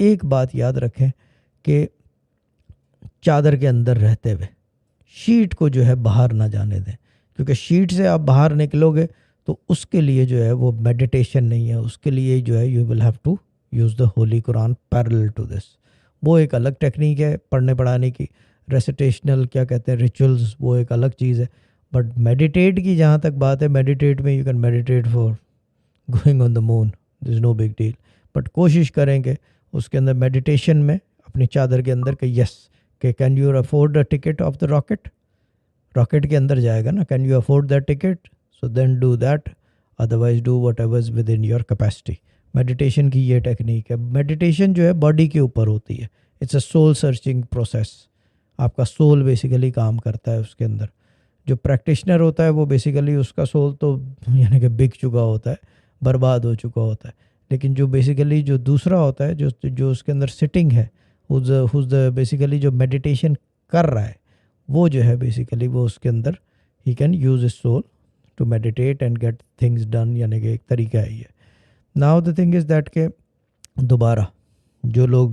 ایک بات یاد رکھیں کہ چادر کے اندر رہتے ہوئے شیٹ کو جو ہے باہر نہ جانے دیں، کیونکہ شیٹ سے آپ باہر نکلو گے تو اس کے لیے جو ہے وہ میڈیٹیشن نہیں ہے، اس کے لیے جو ہے you will have to use the Holy Quran parallel to this. وہ ایک الگ ٹیکنیک ہے پڑھنے پڑھانے کی. ریسیٹیشنل کیا کہتے ہیں ریچولز، وہ ایک الگ چیز ہے. بٹ میڈیٹیٹ کی جہاں تک بات ہے، میڈیٹیٹ میں you can meditate for going on the moon, there is no big deal. But کوشش کریں کہ اس کے اندر میڈیٹیشن میں اپنی چادر کے اندر کہ یس کہ can you afford the ticket of the rocket, rocket کے اندر جائے گا نا، can you afford that ticket, so then do that, otherwise do whatever within your capacity. Meditation کی یہ ٹیکنیک ہے. میڈیٹیشن جو ہے باڈی کے اوپر ہوتی ہے، it's a soul searching process. آپ کا سول بیسیکلی کام کرتا ہے اس کے اندر. جو پریکٹیشنر ہوتا ہے وہ بیسیکلی اس کا سول تو یعنی کہ بک چکا ہوتا ہے، برباد ہو چکا ہوتا ہے. لیکن جو بیسیکلی جو دوسرا ہوتا ہے جو اس کے اندر سٹنگ ہے، بیسیکلی جو میڈیٹیشن کر رہا ہے، وہ جو ہے بیسیکلی وہ اس کے اندر ہی can use his soul to meditate and get things done. یعنی کہ ایک طریقہ ہے یہ. Now the thing is that کہ دوبارہ جو لوگ